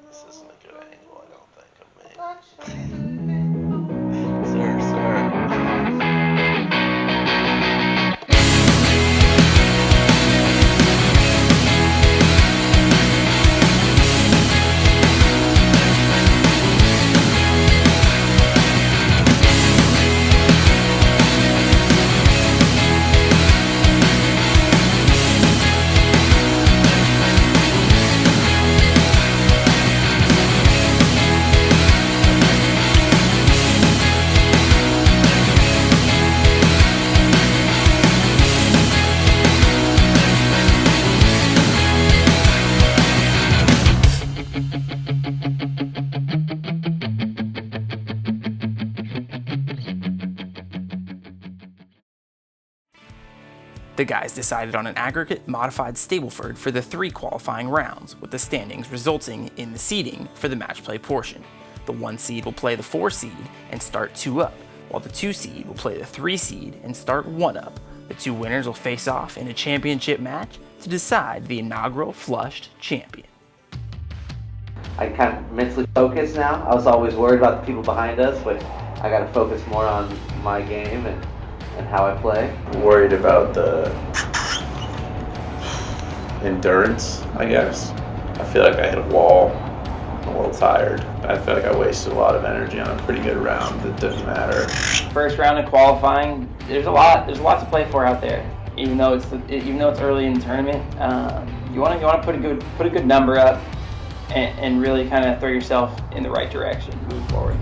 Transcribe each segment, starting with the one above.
This isn't a good angle, I don't think, of me. Sir. The guys decided on an aggregate modified Stableford for the 3 qualifying rounds, with the standings resulting in the seeding for the match play portion. The 1 seed will play the 4 seed and start 2 up, while the 2 seed will play the 3 seed and start 1 up. The 2 winners will face off in a championship match to decide the inaugural Flushed champion. I kind of mentally focus now. I was always worried about the people behind us, but I got to focus more on my game and how I play. Worried about the endurance, I guess. I feel like I hit a wall. I'm a little tired. I feel like I wasted a lot of energy on a pretty good round that didn't matter. First round of qualifying, there's a lot to play for out there. Even though it's early in the tournament, you want to put a good number up and really kind of throw yourself in the right direction, move forward.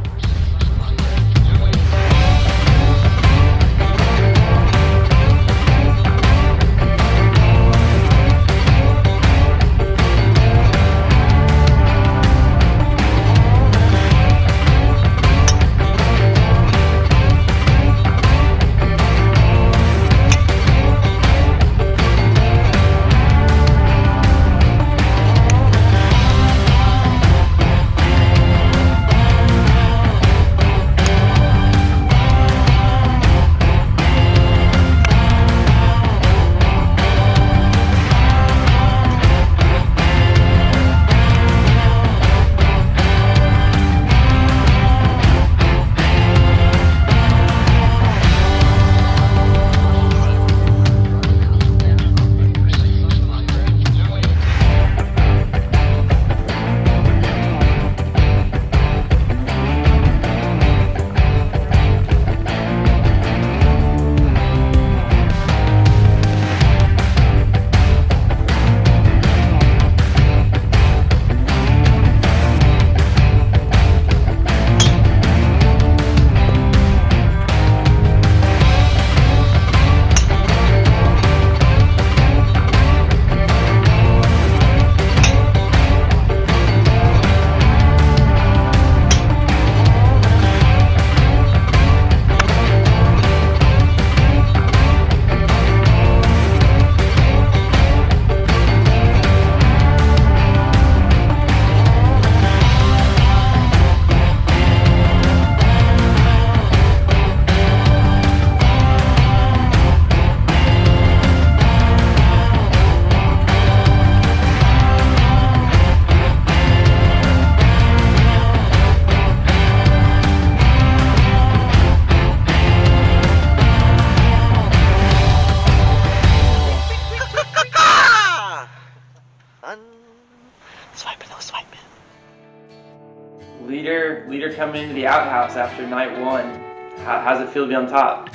Leader coming into the outhouse after night 1. How's it feel to be on top?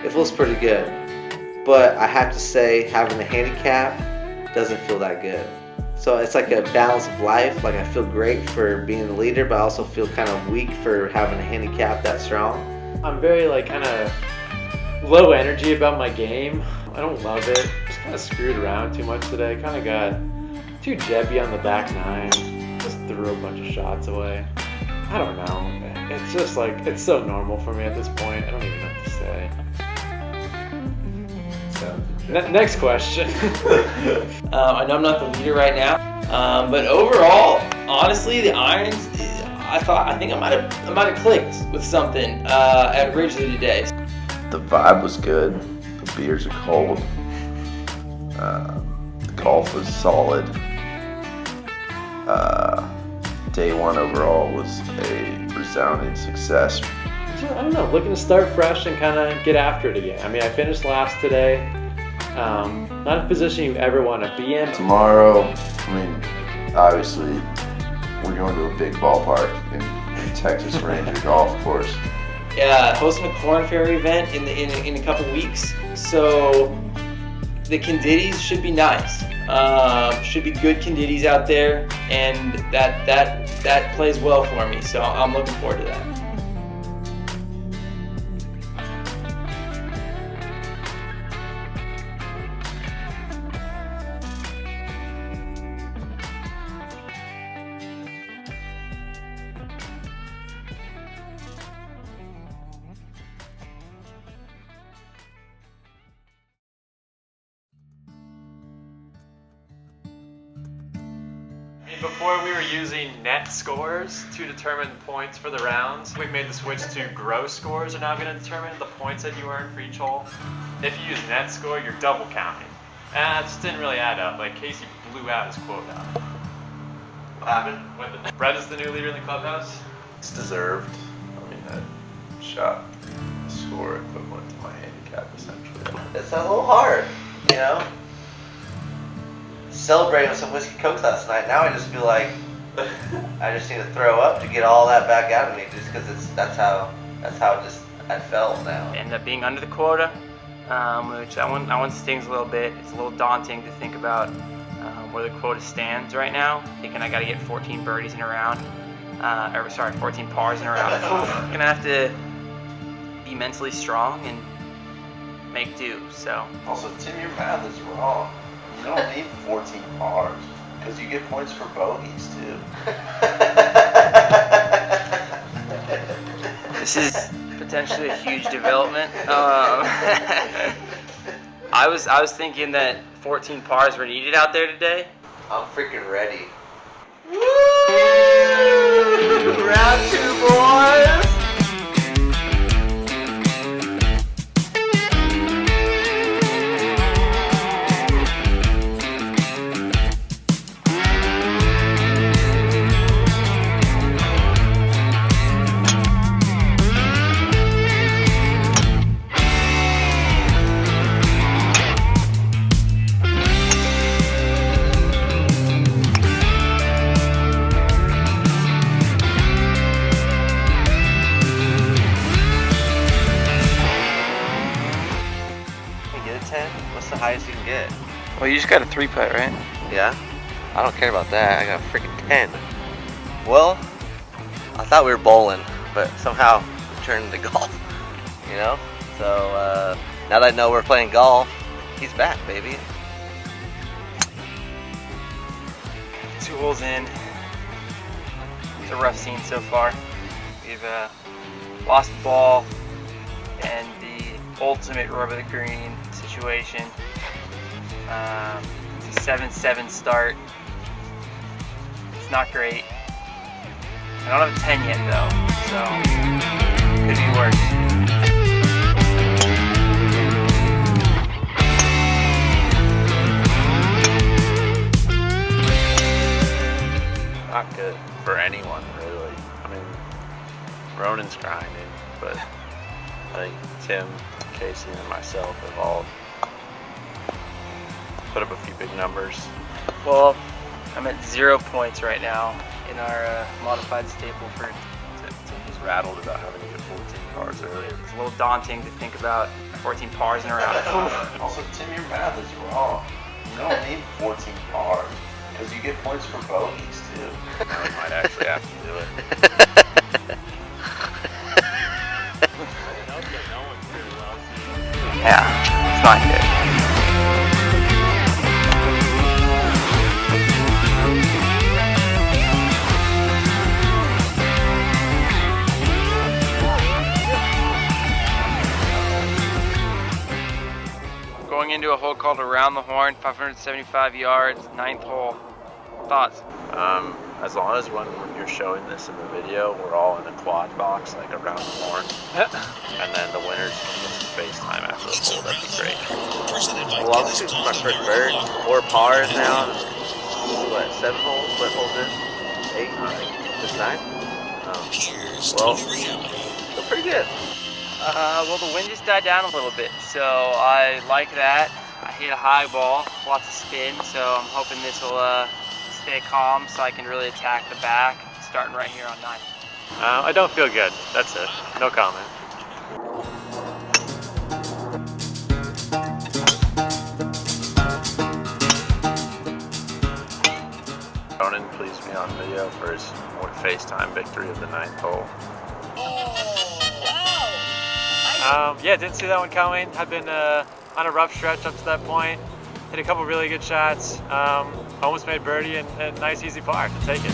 It feels pretty good, but I have to say having a handicap doesn't feel that good. So it's like a balance of life. Like I feel great for being the leader, but I also feel kind of weak for having a handicap that strong. I'm very kind of low energy about my game. I don't love it. Just kind of screwed around too much today. Kind of got too jebby on the back 9. Just threw a bunch of shots away. I don't know. It's just it's so normal for me at this point. I don't even know what to say. So, next question. I know I'm not the leader right now, but overall, honestly, the irons, I think I might have clicked with something at Ridgely today. The vibe was good. The beers are cold. The golf was solid. day one overall was a resounding success. I don't know, looking to start fresh and kind of get after it again. I mean, I finished last today. Not a position you ever want to be in. Tomorrow, I mean, obviously, we're going to a big ballpark in Texas Ranger Golf Course. Yeah, hosting a Corn Ferry event in a couple weeks. So the condities should be nice. Should be good condities out there, and that plays well for me. So I'm looking forward to that. Before we were using net scores to determine points for the rounds. We've made the switch to gross scores are now going to determine the points that you earn for each hole. If you use net score, you're double counting. And that just didn't really add up. Like Casey blew out his quota. What happened? Brett is the new leader in the clubhouse. It's deserved. I mean, I shot a score equivalent to my handicap, essentially. It's a little hard, you know? Celebrating with some whiskey cokes last night. Now I just feel like I just need to throw up to get all that back out of me, just because that's how I felt now. End up being under the quota, which that one stings a little bit. It's a little daunting to think about where the quota stands right now. Thinking I got to get 14 birdies in a round, 14 pars in a round. Gonna have to be mentally strong and make do. So. Also, Tim, your math is wrong. You don't need 14 pars, because you get points for bogeys, too. This is potentially a huge development. I was thinking that 14 pars were needed out there today. I'm freaking ready. Woo! Round 2, boys! Highest you can get. Well, you just got a 3-putt, right? Yeah? I don't care about that. I got a freaking 10. Well, I thought we were bowling, but somehow we turned into golf. You know? So, now that I know we're playing golf, he's back, baby. 2 holes in. It's a rough scene so far. We've lost the ball and the ultimate rubber the green situation. It's a 7-7 start. It's not great. I don't have a 10 yet though, so could be worse. Not good for anyone, really. I mean, Ronan's grinding, but I think Tim, Casey, and myself have all put up a few big numbers. Well, I'm at 0 points right now in our modified Stableford. Tim was rattled about having to get 14 pars earlier. It's a little daunting to think about 14 pars in a round. Also, Tim, your math is wrong. You don't need 14 pars, because you get points for bogeys, too. Now we might actually have to do it. Yeah, it's not good. Going into a hole called Around the Horn, 575 yards, 9th hole. Thoughts? As long as when you're showing this in the video, we're all in a quad box, like around the horn, and then the winners can get some FaceTime after the hole, that'd be great. Well, this is my first bird. 4 pars now. What, 7 holes? What holes in? 8? 9? Just 9? Oh. Well, still pretty good. Well, the wind just died down a little bit, so I like that. I hit a high ball, lots of spin, so I'm hoping this will stay calm so I can really attack the back, starting right here on 9. I don't feel good. That's it. No comment. Ronan pleased me on video for his FaceTime victory of the 9th hole. Yeah, didn't see that one coming. I've been on a rough stretch up to that point. Hit a couple really good shots. Almost made birdie and a nice easy par to take it.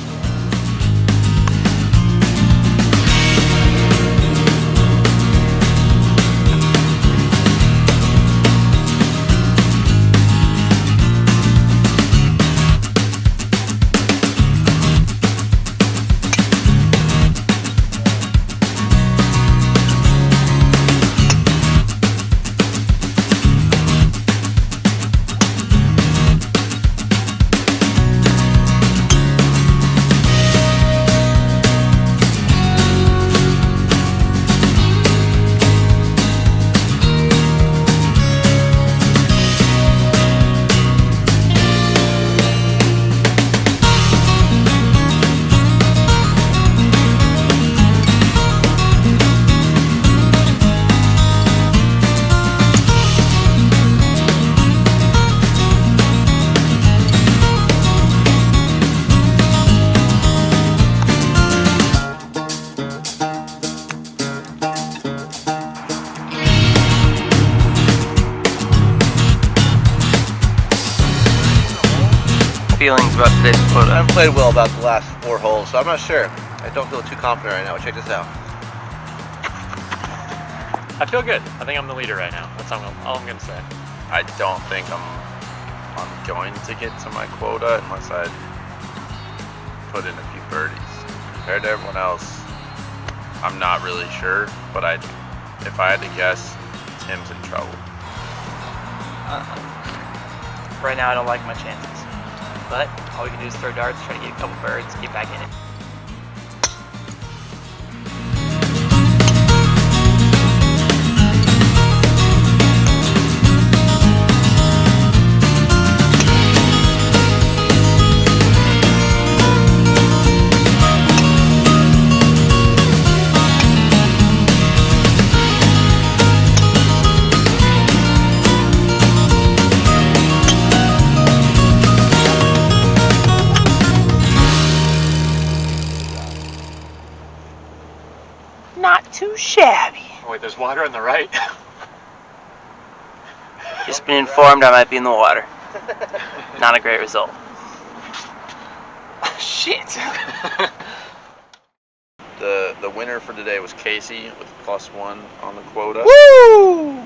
Feelings about today's I quota? haven't played well about the last 4 holes, so I'm not sure. I don't feel too confident right now. Check this out. I feel good. I think I'm the leader right now. That's all I'm going to say. I don't think I'm going to get to my quota unless I put in a few birdies. Compared to everyone else, I'm not really sure, but if I had to guess, Tim's in trouble. Right now I don't like my chances. But all we can do is throw darts, try to get a couple birds, get back in it. Not too shabby. Oh, wait, there's water on the right. Just been informed I might be in the water. Not a great result. Shit. The winner for today was Casey with +1 on the quota. Woo!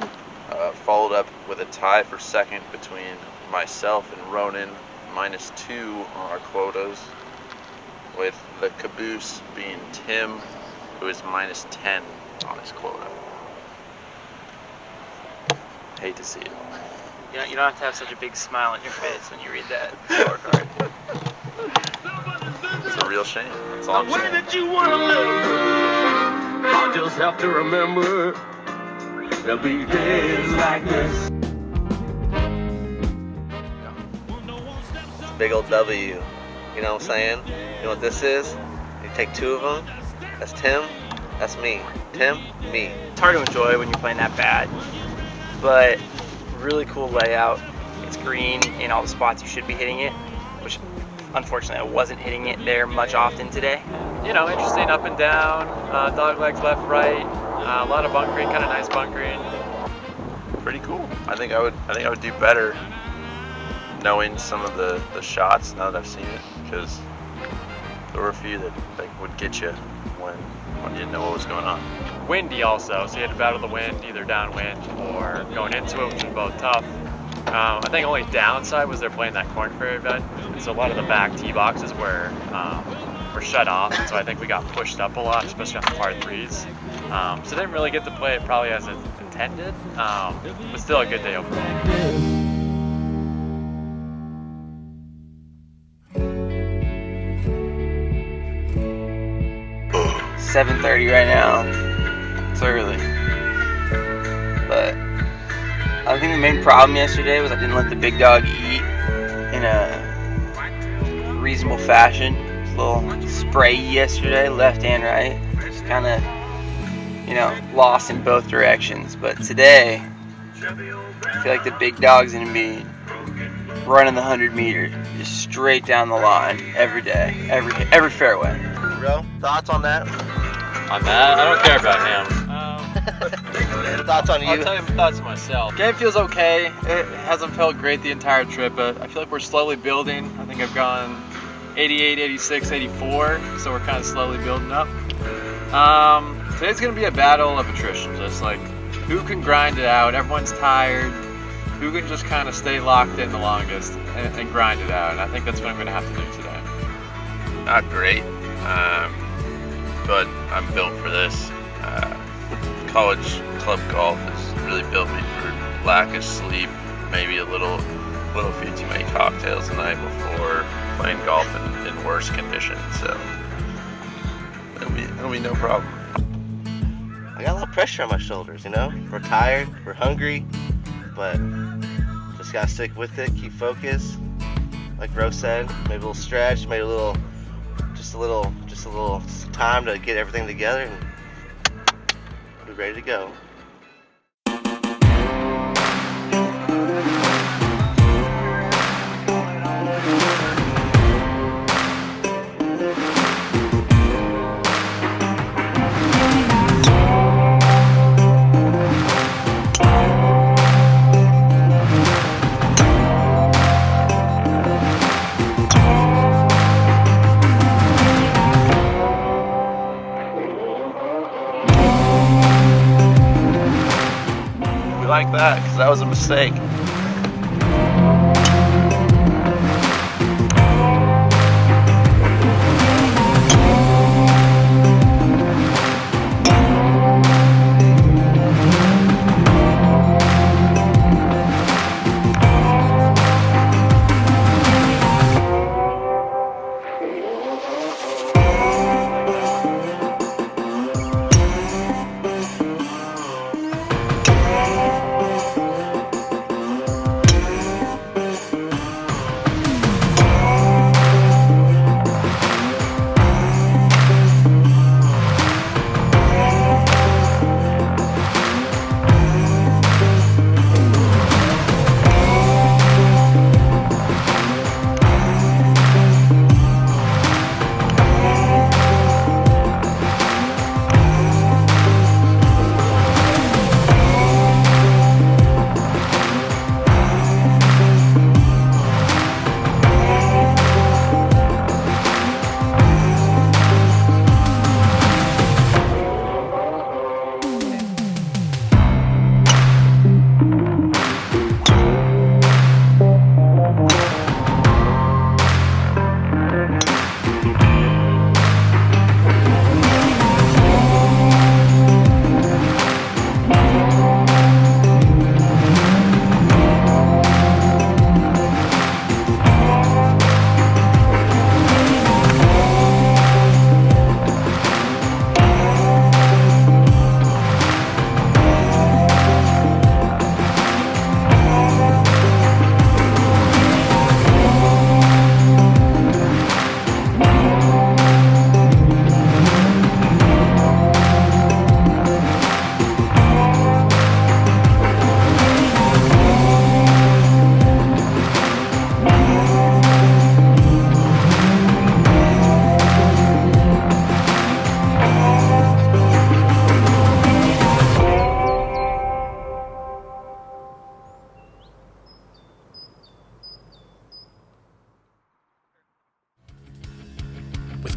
Followed up with a tie for second between myself and Ronan, -2 on our quotas, with the caboose being Tim, who is -10 on his quota. Hate to see it. You don't have to have such a big smile on your face when you read that scorecard. It's a real shame. That's all I'm saying. That you wanna live, I just have to remember there'll be days like this. It's a big old W. You know what I'm saying? You know what this is? You take 2 of them. That's Tim. That's me. Tim, me. It's hard to enjoy when you're playing that bad, but really cool layout. It's green in all the spots you should be hitting it, which unfortunately I wasn't hitting it there much often today. You know, interesting up and down, dog legs left, right, a lot of bunkering, kind of nice bunkering. Pretty cool. I think I would do better knowing some of the shots now that I've seen it, because there were a few that would get you when you didn't know what was going on. Windy also, so you had to battle the wind, either downwind or going into it, which was both tough. I think only downside was they're playing that Corn Ferry event, so a lot of the back tee boxes were shut off, and so I think we got pushed up a lot, especially on the par 3s. So didn't really get to play it probably as intended, but still a good day overall. 7:30 right now. It's early. But I think the main problem yesterday was I didn't let the big dog eat in a reasonable fashion. It was a little spray yesterday, left and right. Just kind of, lost in both directions. But today, I feel like the big dog's going to be running the 100 meter, just straight down the line every day, every fairway. Bro, thoughts on that? On that, I don't care about him. Thoughts on you? I'll tell you my thoughts on myself. Game feels okay. It hasn't felt great the entire trip, but I feel like we're slowly building. I think I've gone 88, 86, 84, so we're kind of slowly building up. Today's going to be a battle of attrition, just like who can grind it out. Everyone's tired. Who can just kind of stay locked in the longest and grind it out. And I think that's what I'm going to have to do today. Not great, but I'm built for this. College club golf has really built me for lack of sleep, maybe a little few too many cocktails the night before, playing golf in worse conditions. So it'll be no problem. I got a little pressure on my shoulders, We're tired, we're hungry, but just gotta stick with it, keep focused. Like Bro said, maybe a little stretch, maybe just a little time to get everything together and be ready to go. Like that, because that was a mistake.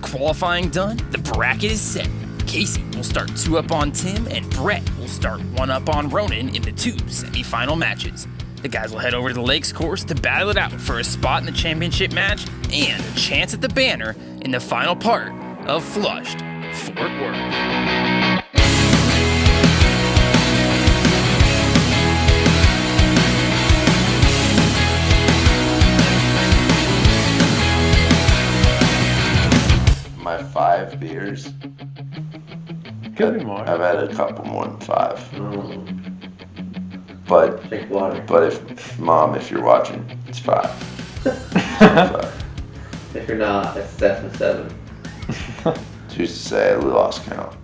Qualifying done, the bracket is set. Casey will start 2 up on Tim, and Brett will start 1 up on Ronan in the 2 semi-final matches. The guys will head over to the Lakes course to battle it out for a spot in the championship match and a chance at the banner in the final part of Flushed Fort Worth. My 5 beers Could be more. I've had a couple more than 5. Mm, But drink water. if Mom, if you're watching, it's 5. 5. If you're not, it's definitely 7. Who's to say I lost count?